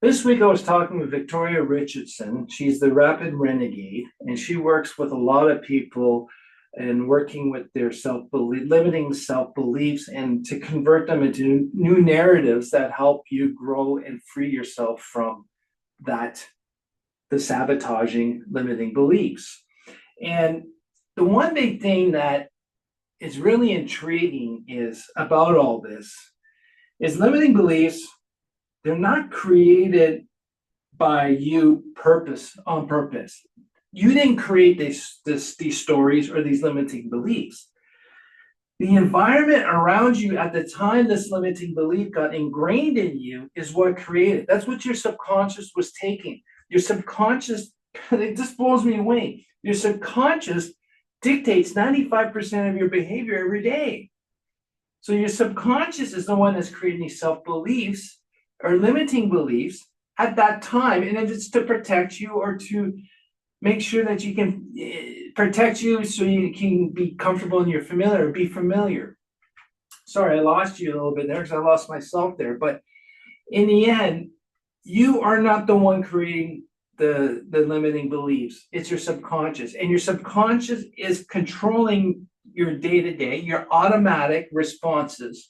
This week I was talking with Victoria Richardson. She's the Rapid Renegade, and she works with a lot of people and working with their self-belief, limiting self-beliefs, and to convert them into new narratives that help you grow and free yourself from that, the sabotaging, limiting beliefs. And the one big thing that is really intriguing is about all this is limiting beliefs. They're not created by you on purpose. You didn't create these stories or these limiting beliefs. The environment around you at the time this limiting belief got ingrained in you is what created. That's what your subconscious was taking. Your subconscious, it just blows me away. Your subconscious dictates 95% of your behavior every day. So your subconscious is the one that's creating these self-beliefs or limiting beliefs at that time, and if it's to protect you or to make sure that you can protect you so you can be comfortable in your familiar or be familiar. Sorry, I lost you a little bit there because I lost myself there. But in the end, you are not the one creating the limiting beliefs. It's your subconscious, and your subconscious is controlling your day-to-day, your automatic responses.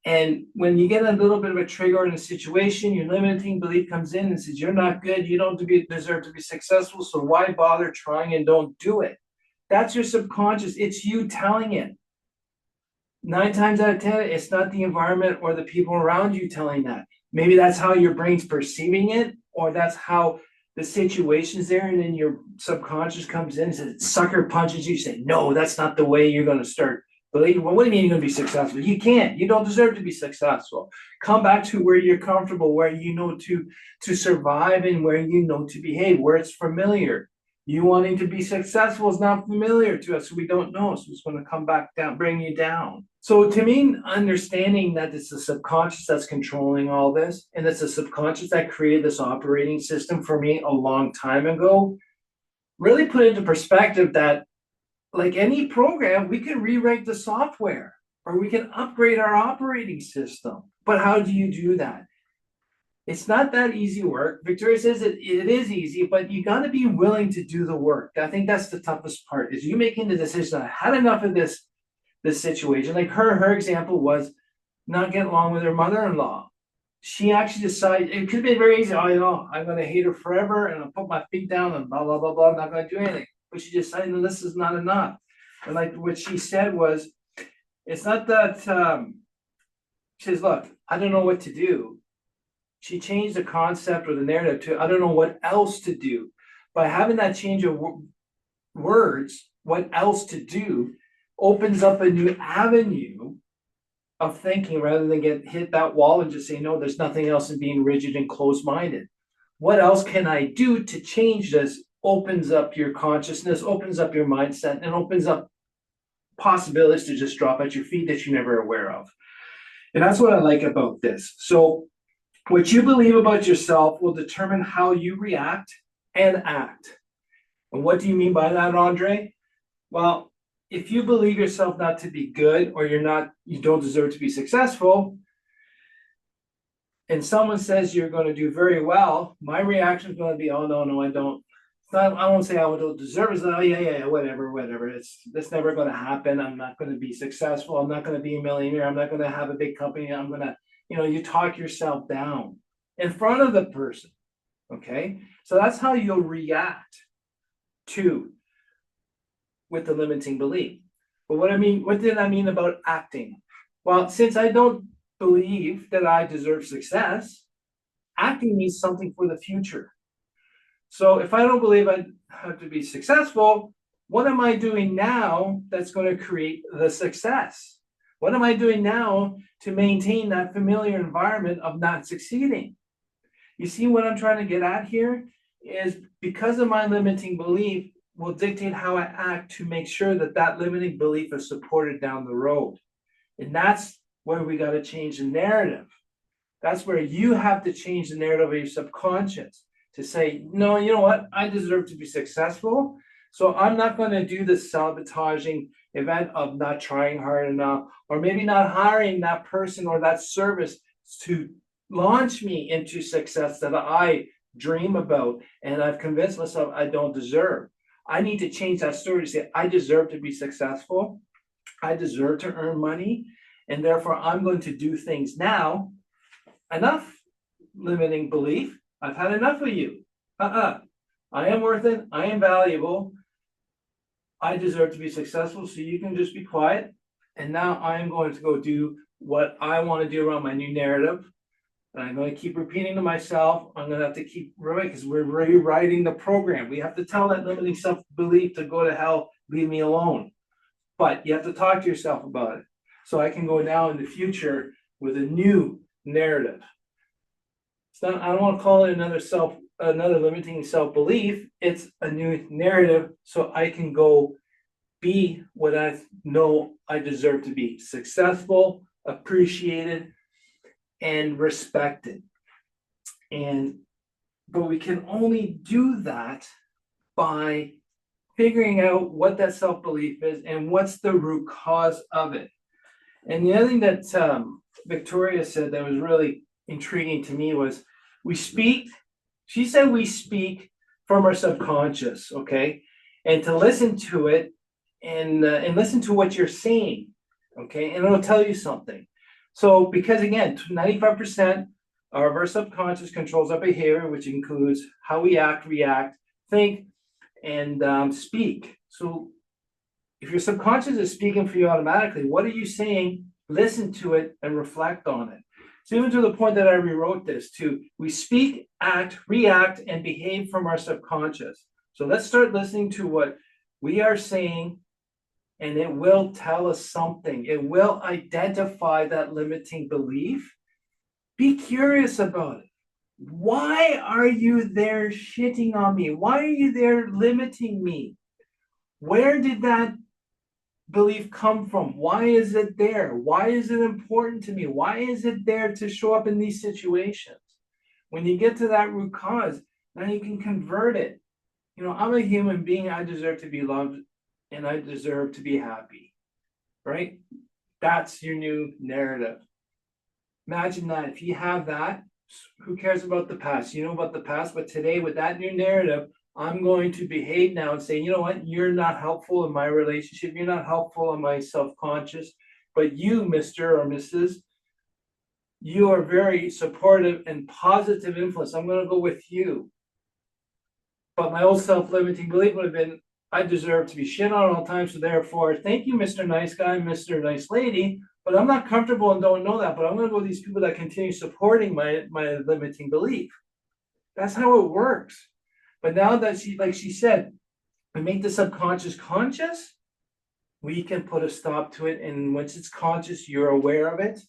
And when you get a little bit of a trigger in a situation, your limiting belief comes in and says, you're not good, you don't deserve to be successful, so why bother trying and don't do it? That's your subconscious. It's you telling it. 9 times out of 10, it's not the environment or the people around you telling that. Maybe that's how your brain's perceiving it, or that's how the situation's there, and then your subconscious comes in and says, sucker punches you, say, no, that's not the way you're going to start. Well, what do you mean you're going to be successful? You can't. You don't deserve to be successful. Come back to where you're comfortable, where you know to survive, and where you know to behave, where it's familiar. You wanting to be successful is not familiar to us, so we don't know. So it's going to come back down, bring you down. So to me, understanding that it's the subconscious that's controlling all this, and it's the subconscious that created this operating system for me a long time ago, really put into perspective that like any program, we can rewrite the software or we can upgrade our operating system. But how do you do that? It's not that easy work. Victoria says it is easy, but you got to be willing to do the work. I think that's the toughest part, is you making the decision. I had enough of this situation. Like her example was not getting along with her mother-in-law. She actually decided, it could have been very easy. Oh, you know, I'm going to hate her forever and I'll put my feet down and blah, blah, blah, blah. I'm not going to do anything. But she decided, no, this is not enough. And like what she said was, it's not that, she says, look, I don't know what to do. She changed the concept or the narrative to, I don't know what else to do. By having that change of words, what else to do, opens up a new avenue of thinking rather than hit that wall and just say, no, there's nothing else, and being rigid and closed-minded. What else can I do to change this? Opens up your consciousness, opens up your mindset, and opens up possibilities to just drop at your feet that you're never aware of. And that's what I like about this. So what you believe about yourself will determine how you react and act. And what do you mean by that, Andre? Well, if you believe yourself not to be good, or you don't deserve to be successful, and someone says you're going to do very well, my reaction is going to be, oh, no, I don't. I won't say I don't deserve it. Oh, yeah, whatever. It's never going to happen. I'm not going to be successful. I'm not going to be a millionaire. I'm not going to have a big company. I'm going to, you talk yourself down in front of the person. Okay. So that's how you'll react with the limiting belief. But what did I mean about acting? Well, since I don't believe that I deserve success, acting means something for the future. So if I don't believe I have to be successful, what am I doing now that's going to create the success? What am I doing now to maintain that familiar environment of not succeeding? You see what I'm trying to get at here is, because of my limiting belief will dictate how I act to make sure that limiting belief is supported down the road. And that's where we got to change the narrative. That's where you have to change the narrative of your subconscious to say, no, you know what? I deserve to be successful. So I'm not going to do this sabotaging event of not trying hard enough, or maybe not hiring that person or that service to launch me into success that I dream about and I've convinced myself I don't deserve. I need to change that story to say, I deserve to be successful. I deserve to earn money. And therefore, I'm going to do things now. Enough limiting belief. I've had enough of you. I am worth it. I am valuable. I deserve to be successful. So you can just be quiet. And now I'm going to go do what I want to do around my new narrative. And I'm going to keep repeating to myself. I'm going to have to keep rewriting because we're rewriting the program. We have to tell that limiting self-belief to go to hell, leave me alone. But you have to talk to yourself about it. So I can go now in the future with a new narrative. It's not, I don't want to call it another limiting self-belief. It's a new narrative so I can go be what I know I deserve to be: successful, appreciated, and respected. But we can only do that by figuring out what that self-belief is and what's the root cause of it. And the other thing that Victoria said that was really intriguing to me was she said we speak from our subconscious, okay? And to listen to it and listen to what you're saying, okay? And it'll tell you something. So because again, 95% of our subconscious controls our behavior, which includes how we act, react, think, and speak. So if your subconscious is speaking for you automatically, what are you saying? Listen to it and reflect on it. So even to the point that I rewrote this too, we speak, act, react, and behave from our subconscious. So let's start listening to what we are saying, and it will tell us something. It will identify that limiting belief. Be curious about it. Why are you there shitting on me? Why are you there limiting me? Where did that belief come from? Why is it there? Why is it important to me? Why is it there to show up in these situations? When you get to that root cause, now you can convert it. You know, I'm a human being. I deserve to be loved and I deserve to be happy, right? That's your new narrative. Imagine that. If you have that, who cares about the past? You know about the past, but today with that new narrative, I'm going to behave now and say, you know what, you're not helpful in my relationship. You're not helpful in my self-conscious, but you, Mr. or Mrs., you are very supportive and positive influence. I'm going to go with you. But my old self-limiting belief would have been, I deserve to be shit on all the time. So therefore, thank you, Mr. Nice Guy, Mr. Nice Lady. But I'm not comfortable and don't know that. But I'm going to go with these people that continue supporting my limiting belief. That's how it works. But now that she said, we make the subconscious conscious, we can put a stop to it. And once it's conscious, you're aware of it.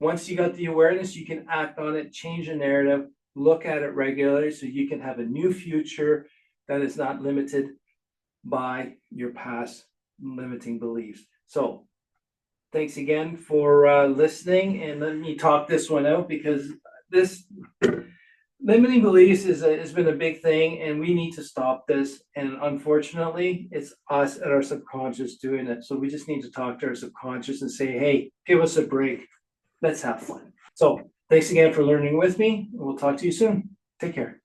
Once you got the awareness, you can act on it, change the narrative, look at it regularly so you can have a new future that is not limited by your past limiting beliefs. So thanks again for listening, and let me talk this one out because this limiting beliefs has been a big thing, and we need to stop this. And unfortunately, it's us and our subconscious doing it. So we just need to talk to our subconscious and say, hey, give us a break. Let's have fun. So thanks again for learning with me. We'll talk to you soon. Take care.